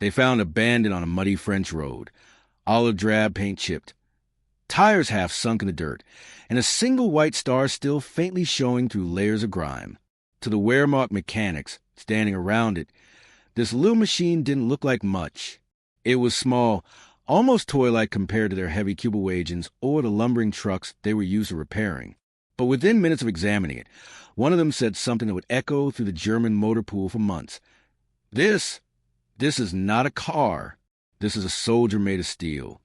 They found abandoned on a muddy French road, olive drab paint chipped, tires half sunk in the dirt, and a single white star still faintly showing through layers of grime. To the Wehrmacht mechanics standing around it, this little machine didn't look like much. It was small, almost toy-like compared to their heavy Kübelwagens or the lumbering trucks they were used to repairing. But within minutes of examining it, one of them said something that would echo through the German motor pool for months. This is not a car. This is a soldier made of steel.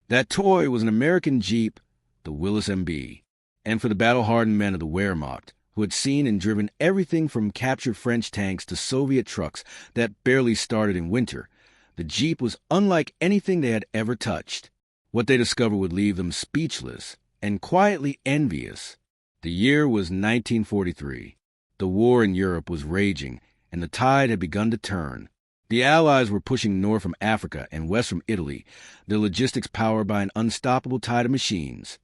That toy was an American Jeep, the Willys MB. And for the battle-hardened men of the Wehrmacht, who had seen and driven everything from captured French tanks to Soviet trucks that barely started in winter, the Jeep was unlike anything they had ever touched. What they discovered would leave them speechless and quietly envious. The year was 1943. The war in Europe was raging, and the tide had begun to turn. The Allies were pushing north from Africa and west from Italy, their logistics powered by an unstoppable tide of machines.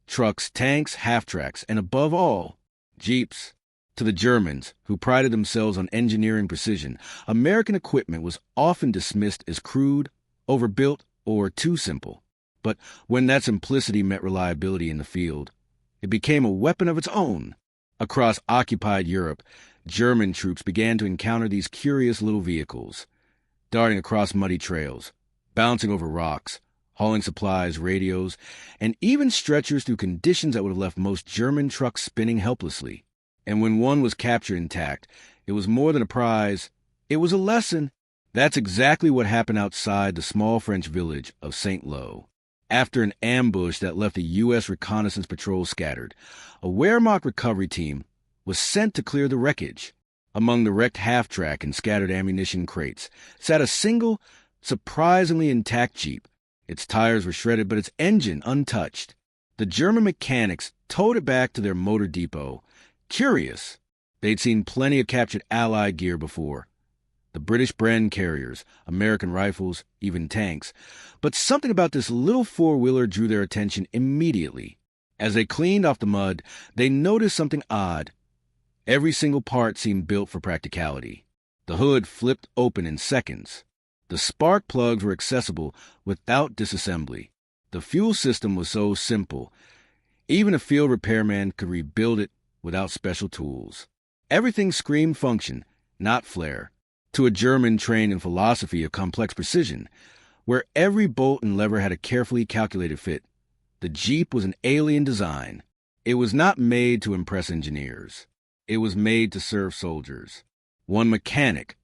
Trucks, tanks, half-tracks, and above all, Jeeps. To the Germans, who prided themselves on engineering precision, American equipment was often dismissed as crude, overbuilt, or too simple. But when that simplicity met reliability in the field, it became a weapon of its own. Across occupied Europe, German troops began to encounter these curious little vehicles, darting across muddy trails, bouncing over rocks, hauling supplies, radios, and even stretchers through conditions that would have left most German trucks spinning helplessly. And when one was captured intact, it was more than a prize. It was a lesson. That's exactly what happened outside the small French village of Saint-Lô. After an ambush that left a U.S. reconnaissance patrol scattered, a Wehrmacht recovery team was sent to clear the wreckage. Among the wrecked half-track and scattered ammunition crates sat a single, surprisingly intact Jeep. Its tires were shredded, but its engine untouched. The German mechanics towed it back to their motor depot. Curious. They'd seen plenty of captured Allied gear before. The British Bren carriers, American rifles, even tanks. But something about this little four-wheeler drew their attention immediately. As they cleaned off the mud, they noticed something odd. Every single part seemed built for practicality. The hood flipped open in seconds. The spark plugs were accessible without disassembly. The fuel system was so simple, even a field repairman could rebuild it without special tools. Everything screamed function, not flair. To a German trained in philosophy of complex precision, where every bolt and lever had a carefully calculated fit, the Jeep was an alien design. It was not made to impress engineers. It was made to serve soldiers. One mechanic,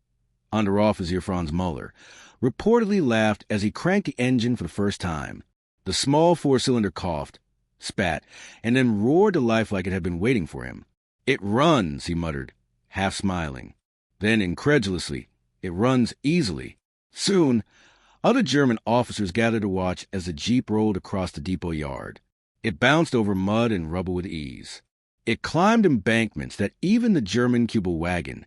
Unteroffizier Franz Muller, reportedly laughed as he cranked the engine for the first time. The small four-cylinder coughed, spat, and then roared to life like it had been waiting for him. "It runs," he muttered, half smiling. Then, incredulously, "It runs easily." Soon, other German officers gathered to watch as the Jeep rolled across the depot yard. It bounced over mud and rubble with ease. It climbed embankments that even the German Kübelwagen,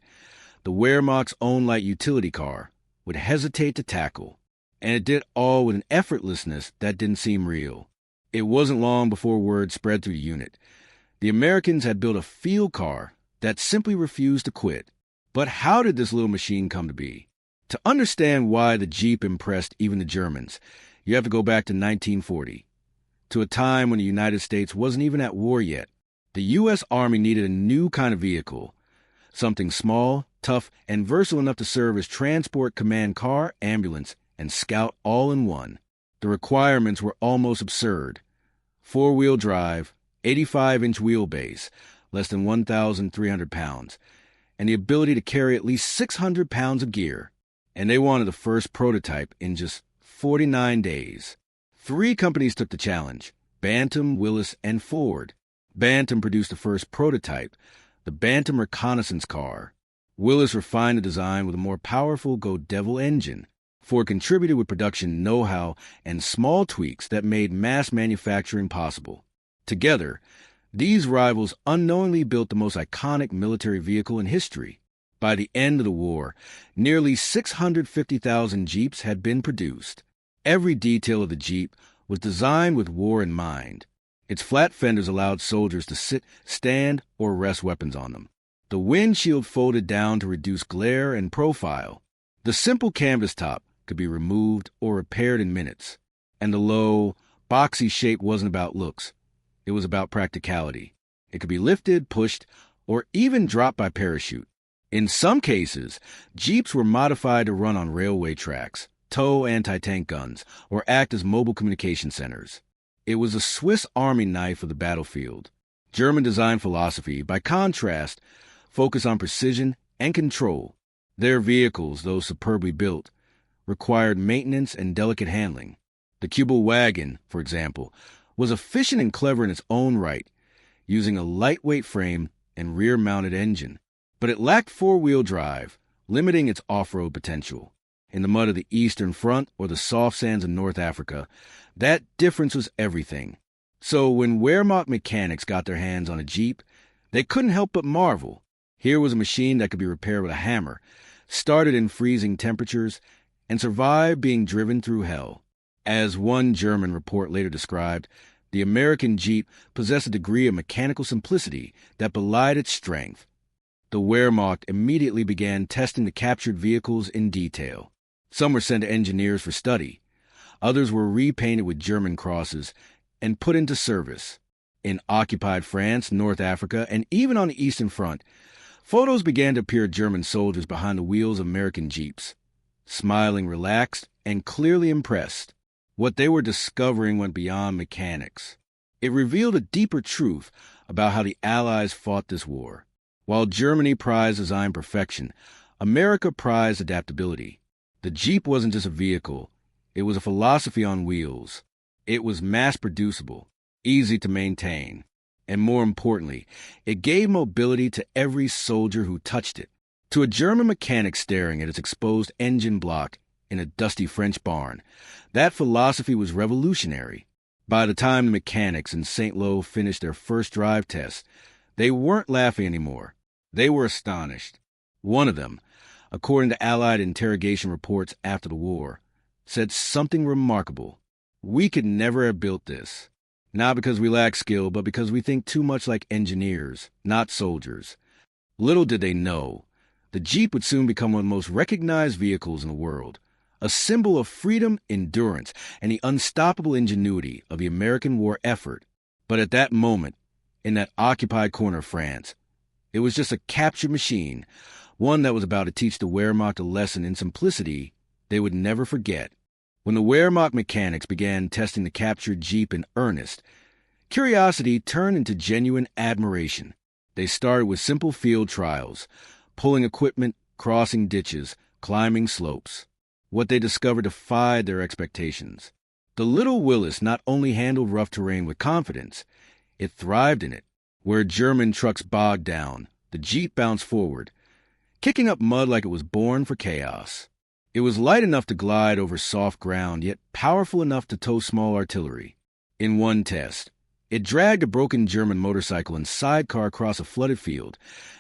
the Wehrmacht's own light utility car, would hesitate to tackle. And it did all with an effortlessness that didn't seem real. It wasn't long before word spread through the unit. The Americans had built a field car that simply refused to quit. But how did this little machine come to be? To understand why the Jeep impressed even the Germans, you have to go back to 1940, to a time when the United States wasn't even at war yet. The U.S. Army needed a new kind of vehicle, something small, tough, and versatile enough to serve as transport, command car, ambulance, and scout all in one. The requirements were almost absurd. 4-wheel drive, 85-inch wheelbase, less than 1,300 pounds, and the ability to carry at least 600 pounds of gear. And they wanted the first prototype in just 49 days. 3 companies took the challenge: Bantam, Willys, and Ford. Bantam produced the first prototype, the Bantam reconnaissance car. Willys refined the design with a more powerful Go Devil engine. Ford contributed with production know-how and small tweaks that made mass manufacturing possible. Together, these rivals unknowingly built the most iconic military vehicle in history. By the end of the war, nearly 650,000 Jeeps had been produced. Every detail of the Jeep was designed with war in mind. Its flat fenders allowed soldiers to sit, stand, or rest weapons on them. The windshield folded down to reduce glare and profile. The simple canvas top, could be removed or repaired in minutes. And the low, boxy shape wasn't about looks. It was about practicality. It could be lifted, pushed, or even dropped by parachute. In some cases, Jeeps were modified to run on railway tracks, tow anti-tank guns, or act as mobile communication centers. It was a Swiss Army knife of the battlefield. German design philosophy, by contrast, focused on precision and control. Their vehicles, though superbly built, required maintenance and delicate handling. The Kübelwagen, for example, was efficient and clever in its own right, using a lightweight frame and rear-mounted engine. But it lacked four-wheel drive, limiting its off-road potential. In the mud of the Eastern Front or the soft sands of North Africa, that difference was everything. So when Wehrmacht mechanics got their hands on a Jeep, they couldn't help but marvel. Here was a machine that could be repaired with a hammer, started in freezing temperatures, and survived being driven through hell. As one German report later described, the American Jeep possessed a degree of mechanical simplicity that belied its strength. The Wehrmacht immediately began testing the captured vehicles in detail. Some were sent to engineers for study. Others were repainted with German crosses and put into service. In occupied France, North Africa, and even on the Eastern Front, photos began to appear of German soldiers behind the wheels of American Jeeps, smiling relaxed and clearly impressed. What they were discovering went beyond mechanics. It revealed a deeper truth about how the Allies fought this war. While Germany prized design perfection, America prized adaptability. The Jeep wasn't just a vehicle. It was a philosophy on wheels. It was mass-producible, easy to maintain, and more importantly, it gave mobility to every soldier who touched it. To a German mechanic staring at its exposed engine block in a dusty French barn, that philosophy was revolutionary. By the time the mechanics in St. Lo finished their first drive test, they weren't laughing anymore. They were astonished. One of them, according to Allied interrogation reports after the war, said something remarkable. "We could never have built this. Not because we lack skill, but because we think too much like engineers, not soldiers." Little did they know, the Jeep would soon become one of the most recognized vehicles in the world, a symbol of freedom, endurance, and the unstoppable ingenuity of the American war effort. But at that moment, in that occupied corner of France, it was just a captured machine, one that was about to teach the Wehrmacht a lesson in simplicity they would never forget. When the Wehrmacht mechanics began testing the captured Jeep in earnest, curiosity turned into genuine admiration. They started with simple field trials, pulling equipment, crossing ditches, climbing slopes. What they discovered defied their expectations. The little Willys not only handled rough terrain with confidence, it thrived in it. Where German trucks bogged down, the Jeep bounced forward, kicking up mud like it was born for chaos. It was light enough to glide over soft ground, yet powerful enough to tow small artillery. In one test, it dragged a broken German motorcycle and sidecar across a flooded field,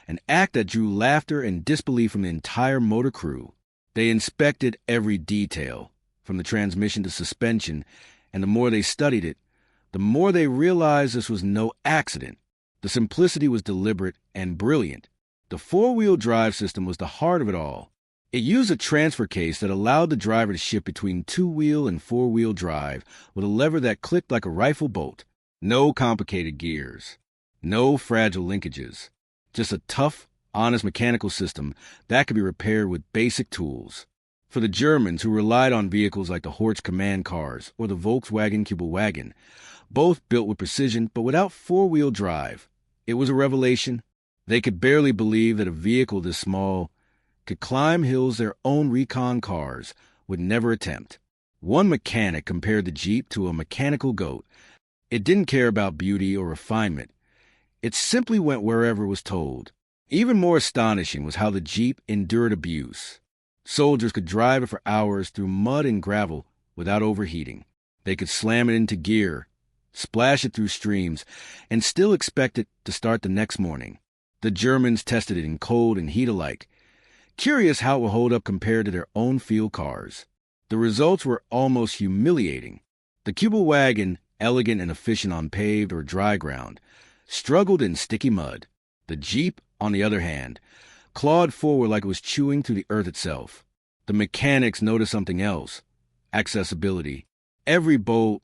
an act that drew laughter and disbelief from the entire motor crew. They inspected every detail, from the transmission to suspension, and the more they studied it, the more they realized this was no accident. The simplicity was deliberate and brilliant. The four-wheel drive system was the heart of it all. It used a transfer case that allowed the driver to shift between two-wheel and four-wheel drive with a lever that clicked like a rifle bolt. No complicated gears. No fragile linkages. Just a tough, honest mechanical system that could be repaired with basic tools. For the Germans, who relied on vehicles like the Horch command cars or the Volkswagen Kübelwagen, both built with precision but without four-wheel drive, it was a revelation. They could barely believe that a vehicle this small could climb hills their own recon cars would never attempt. One mechanic compared the Jeep to a mechanical goat. It didn't care about beauty or refinement. It simply went wherever it was told. Even more astonishing was how the Jeep endured abuse. Soldiers could drive it for hours through mud and gravel without overheating. They could slam it into gear, splash it through streams, and still expect it to start the next morning. The Germans tested it in cold and heat alike, curious how it would hold up compared to their own field cars. The results were almost humiliating. The Kübelwagen, elegant and efficient on paved or dry ground, struggled in sticky mud. The Jeep, on the other hand, clawed forward like it was chewing through the earth itself. The The mechanics noticed something else: accessibility. Every bolt,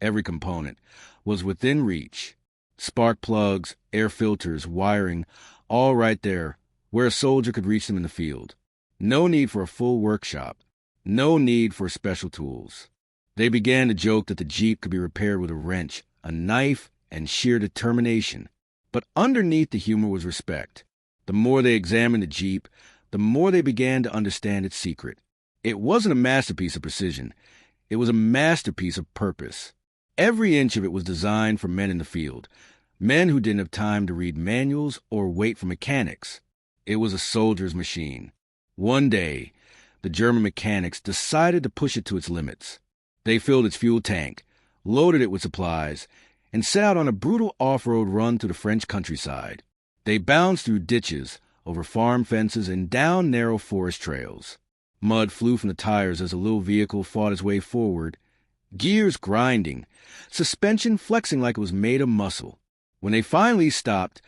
every component was within reach. Spark plugs, air filters, wiring, all right there, where a soldier could reach them in the field. No need for a full workshop. No need for special tools. They began to joke that the Jeep could be repaired with a wrench, a knife, and sheer determination. But underneath the humor was respect. The more they examined the Jeep, the more they began to understand its secret. It wasn't a masterpiece of precision. It was a masterpiece of purpose. Every inch of it was designed for men in the field, men who didn't have time to read manuals or wait for mechanics. It was a soldier's machine. One day, the German mechanics decided to push it to its limits. They filled its fuel tank, loaded it with supplies, and set out on a brutal off-road run through the French countryside. They bounced through ditches, over farm fences, and down narrow forest trails. Mud flew from the tires as the little vehicle fought its way forward, gears grinding, suspension flexing like it was made of muscle. When they finally stopped,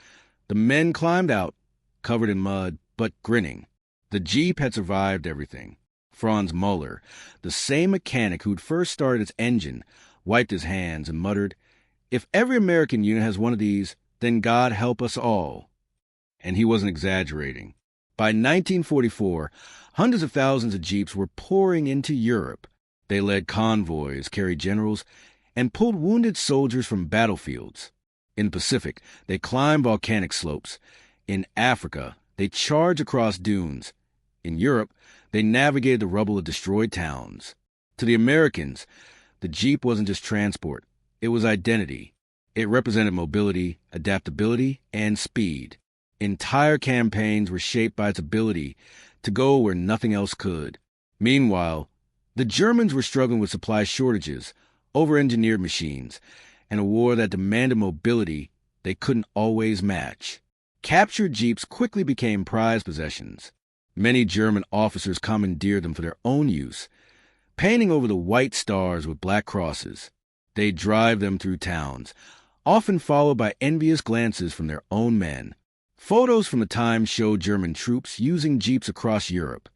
the men climbed out, covered in mud, but grinning. The Jeep had survived everything. Franz Muller, the same mechanic who'd first started its engine, wiped his hands and muttered, "If every American unit has one of these, then God help us all." And he wasn't exaggerating. By 1944, hundreds of thousands of Jeeps were pouring into Europe. They led convoys, carried generals, and pulled wounded soldiers from battlefields. In the Pacific, they climbed volcanic slopes. In Africa, they charged across dunes. In Europe, they navigated the rubble of destroyed towns. To the Americans, the Jeep wasn't just transport. It was identity. It represented mobility, adaptability, and speed. Entire campaigns were shaped by its ability to go where nothing else could. Meanwhile, the Germans were struggling with supply shortages, over-engineered machines, and a war that demanded mobility they couldn't always match. Captured Jeeps quickly became prized possessions. Many German officers commandeered them for their own use, painting over the white stars with black crosses. They'd drive them through towns, often followed by envious glances from their own men. Photos from the time showed German troops using Jeeps across Europe,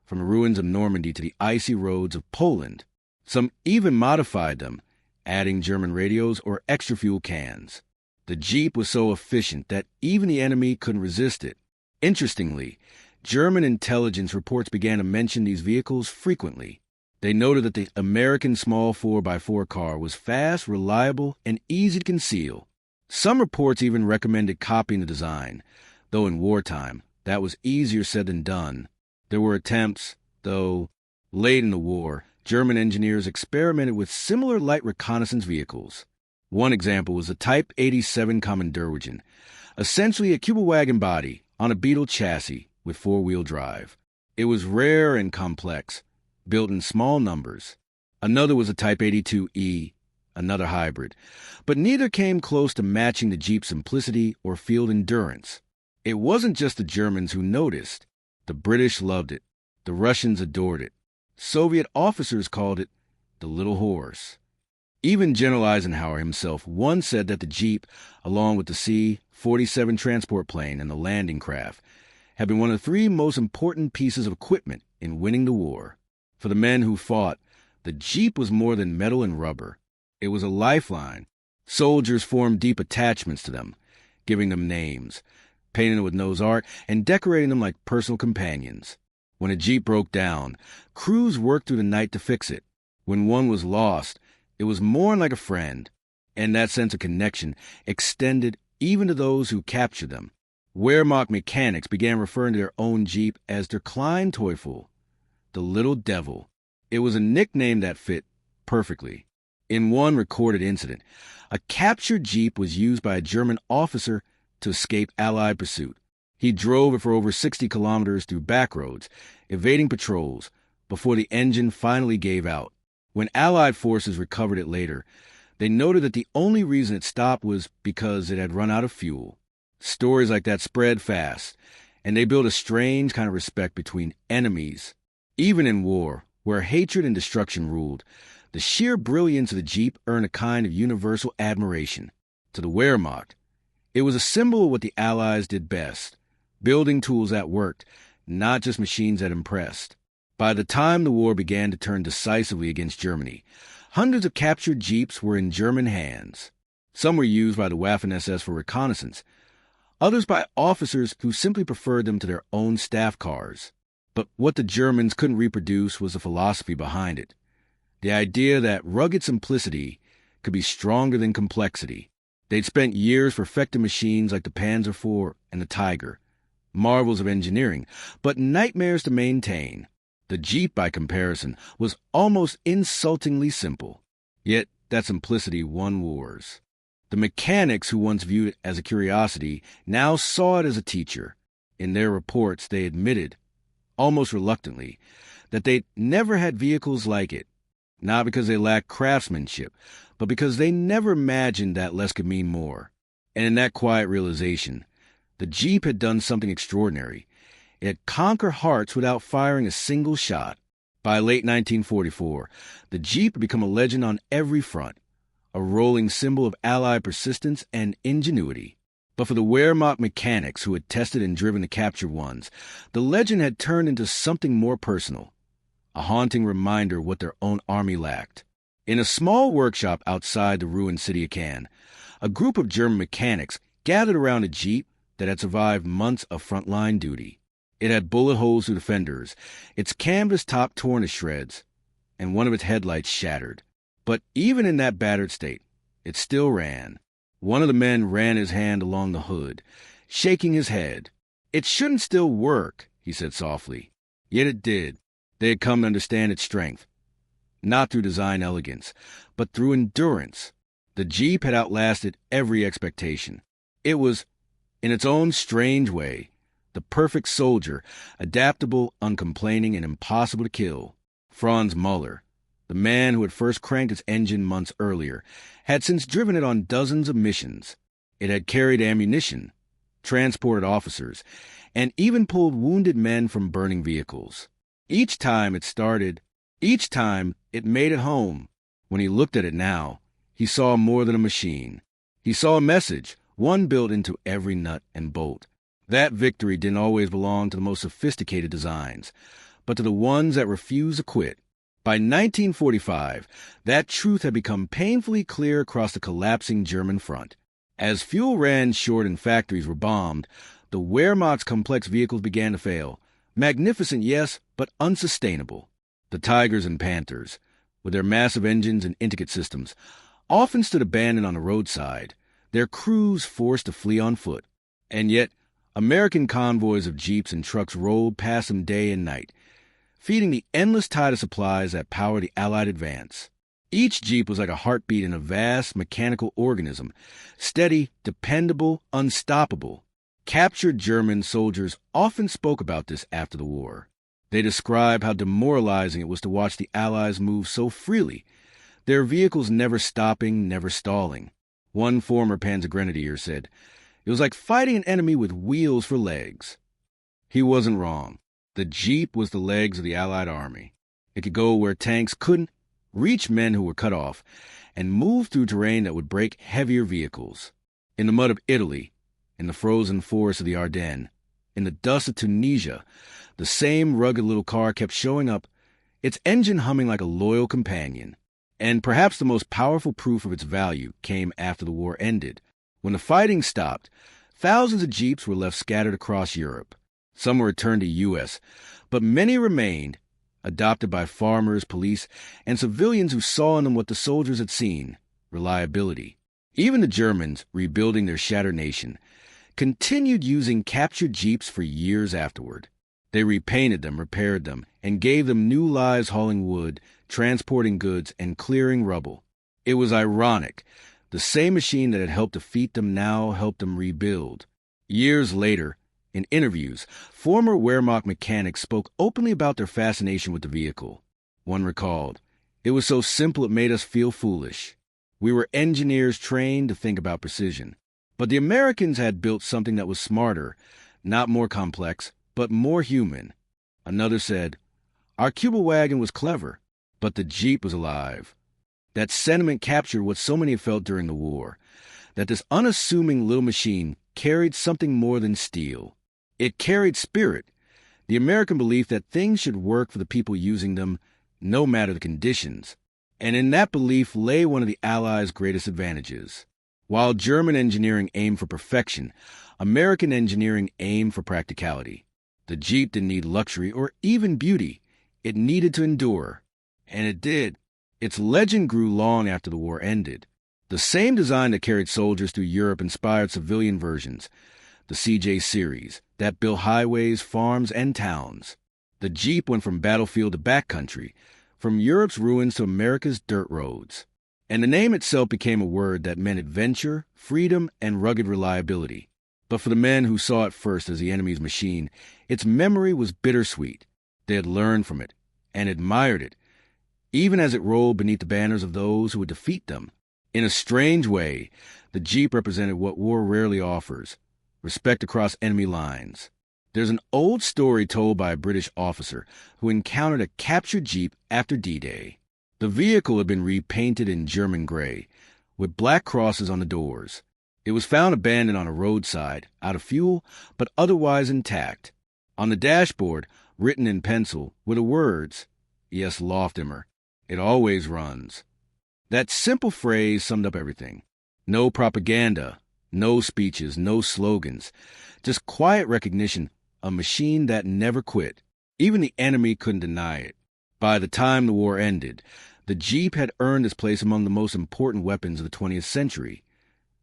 from the ruins of Normandy to the icy roads of Poland. Some even modified them, adding German radios or extra fuel cans. The Jeep was so efficient that even the enemy couldn't resist it. Interestingly, German intelligence reports began to mention these vehicles frequently. They noted that the American small 4x4 car was fast, reliable, and easy to conceal. Some reports even recommended copying the design, though in wartime, that was easier said than done. There were attempts, though. Late in the war, German engineers experimented with similar light reconnaissance vehicles. One example was the Type 87 Kommandierwagen, essentially a Kübelwagen body on a Beetle chassis with four-wheel drive. It was rare and complex, built in small numbers. Another was a Type 82E, another hybrid, but neither came close to matching the Jeep's simplicity or field endurance. It wasn't just the Germans who noticed. The British loved it. The Russians adored it. Soviet officers called it the little horse. Even General Eisenhower himself once said that the Jeep, along with the C-47 transport plane and the landing craft, had been one of the three most important pieces of equipment in winning the war. For the men who fought, the Jeep was more than metal and rubber. It was a lifeline. Soldiers formed deep attachments to them, giving them names, painting them with Noah's Ark, and decorating them like personal companions. When a Jeep broke down, crews worked through the night to fix it. When one was lost, it was mourned like a friend, and that sense of connection extended even to those who captured them. Wehrmacht mechanics began referring to their own Jeep as their Kleine Teufel, the little devil. It was a nickname that fit perfectly. In one recorded incident, a captured Jeep was used by a German officer to escape Allied pursuit. He drove it for over 60 kilometers through back roads, evading patrols, before the engine finally gave out. When Allied forces recovered it later, they noted that the only reason it stopped was because it had run out of fuel. Stories like that spread fast, and they built a strange kind of respect between enemies. Even in war, where hatred and destruction ruled, the sheer brilliance of the Jeep earned a kind of universal admiration. To the Wehrmacht, it was a symbol of what the Allies did best, building tools that worked, not just machines that impressed. By the time the war began to turn decisively against Germany, hundreds of captured jeeps were in German hands. Some were used by the Waffen-SS for reconnaissance, others by officers who simply preferred them to their own staff cars. But what the Germans couldn't reproduce was the philosophy behind it. The idea that rugged simplicity could be stronger than complexity. They'd spent years perfecting machines like the Panzer IV and the Tiger, marvels of engineering, but nightmares to maintain. The Jeep, by comparison, was almost insultingly simple. Yet that simplicity won wars. The mechanics who once viewed it as a curiosity now saw it as a teacher. In their reports, they admitted, almost reluctantly, that they'd never had vehicles like it, not because they lacked craftsmanship, but because they never imagined that less could mean more. And in that quiet realization, the Jeep had done something extraordinary. It had conquered hearts without firing a single shot. By late 1944, the Jeep had become a legend on every front, a rolling symbol of Allied persistence and ingenuity. But for the Wehrmacht mechanics who had tested and driven the captured ones, the legend had turned into something more personal, a haunting reminder of what their own army lacked. In a small workshop outside the ruined city of Cannes, a group of German mechanics gathered around a Jeep that had survived months of frontline duty. It had bullet holes through the fenders, its canvas top torn to shreds, and one of its headlights shattered. But even in that battered state, it still ran. One of the men ran his hand along the hood, shaking his head. "It shouldn't still work," he said softly. Yet it did. They had come to understand its strength, not through design elegance, but through endurance. The Jeep had outlasted every expectation. It was, in its own strange way, the perfect soldier, adaptable, uncomplaining, and impossible to kill. Franz Muller, the man who had first cranked its engine months earlier, had since driven it on dozens of missions. It had carried ammunition, transported officers, and even pulled wounded men from burning vehicles. Each time it made it home. When he looked at it now, he saw more than a machine. He saw a message, one built into every nut and bolt. That victory didn't always belong to the most sophisticated designs, but to the ones that refused to quit. By 1945, that truth had become painfully clear across the collapsing German front. As fuel ran short and factories were bombed, the Wehrmacht's complex vehicles began to fail. Magnificent, yes, but unsustainable. The Tigers and Panthers, with their massive engines and intricate systems, often stood abandoned on the roadside, their crews forced to flee on foot. And yet, American convoys of jeeps and trucks rolled past them day and night, feeding the endless tide of supplies that powered the Allied advance. Each jeep was like a heartbeat in a vast mechanical organism, steady, dependable, unstoppable. Captured German soldiers often spoke about this after the war. They described how demoralizing it was to watch the Allies move so freely, their vehicles never stopping, never stalling. One former Panzer Grenadier said, "It was like fighting an enemy with wheels for legs." He wasn't wrong. The Jeep was the legs of the Allied army. It could go where tanks couldn't, reach men who were cut off, and move through terrain that would break heavier vehicles. In the mud of Italy, in the frozen forests of the Ardennes, in the dust of Tunisia, the same rugged little car kept showing up, its engine humming like a loyal companion. And perhaps the most powerful proof of its value came after the war ended. When the fighting stopped, thousands of Jeeps were left scattered across Europe. Some were returned to U.S., but many remained, adopted by farmers, police, and civilians who saw in them what the soldiers had seen: reliability. Even the Germans, rebuilding their shattered nation, continued using captured Jeeps for years afterward. They repainted them, repaired them, and gave them new lives hauling wood, transporting goods, and clearing rubble. It was ironic. The same machine that had helped defeat them now helped them rebuild. Years later, in interviews, former Wehrmacht mechanics spoke openly about their fascination with the vehicle. One recalled, "It was so simple it made us feel foolish. We were engineers trained to think about precision. But the Americans had built something that was smarter, not more complex, but more human." Another said, "Our Kübelwagen was clever, but the Jeep was alive." That sentiment captured what so many felt during the war, that this unassuming little machine carried something more than steel. It carried spirit, the American belief that things should work for the people using them, no matter the conditions. And in that belief lay one of the Allies' greatest advantages. While German engineering aimed for perfection, American engineering aimed for practicality. The Jeep didn't need luxury or even beauty. It needed to endure. And it did. Its legend grew long after the war ended. The same design that carried soldiers through Europe inspired civilian versions, the CJ series, that built highways, farms, and towns. The Jeep went from battlefield to backcountry, from Europe's ruins to America's dirt roads. And the name itself became a word that meant adventure, freedom, and rugged reliability. But for the men who saw it first as the enemy's machine, its memory was bittersweet. They had learned from it and admired it, even as it rolled beneath the banners of those who would defeat them. In a strange way, the Jeep represented what war rarely offers: respect across enemy lines. There's an old story told by a British officer who encountered a captured Jeep after D-Day. The vehicle had been repainted in German gray, with black crosses on the doors. It was found abandoned on a roadside, out of fuel, but otherwise intact. On the dashboard, written in pencil, were the words, "Yes, Loftimer, it always runs." That simple phrase summed up everything. No propaganda, no speeches, no slogans, just quiet recognition, a machine that never quit. Even the enemy couldn't deny it. By the time the war ended, the Jeep had earned its place among the most important weapons of the 20th century.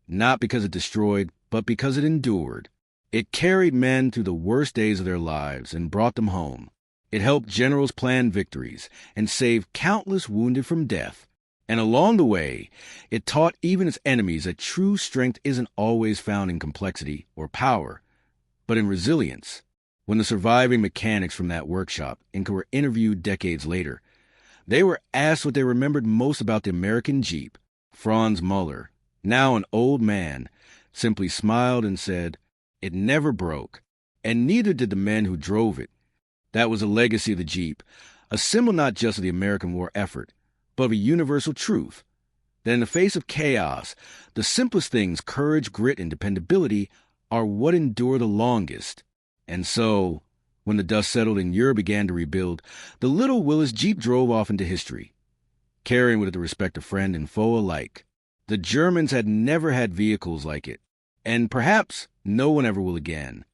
Not because it destroyed, but because it endured. It carried men through the worst days of their lives and brought them home. It helped generals plan victories and saved countless wounded from death. And along the way, it taught even its enemies that true strength isn't always found in complexity or power, but in resilience. When the surviving mechanics from that workshop were interviewed decades later, they were asked what they remembered most about the American Jeep. Franz Muller, now an old man, simply smiled and said, "It never broke, and neither did the men who drove it." That was a legacy of the Jeep, a symbol not just of the American war effort, but of a universal truth, that in the face of chaos, the simplest things, courage, grit, and dependability, are what endure the longest. And so, when the dust settled and Europe began to rebuild, the little Willys Jeep drove off into history, carrying with it the respect of friend and foe alike. The Germans had never had vehicles like it, and perhaps no one ever will again.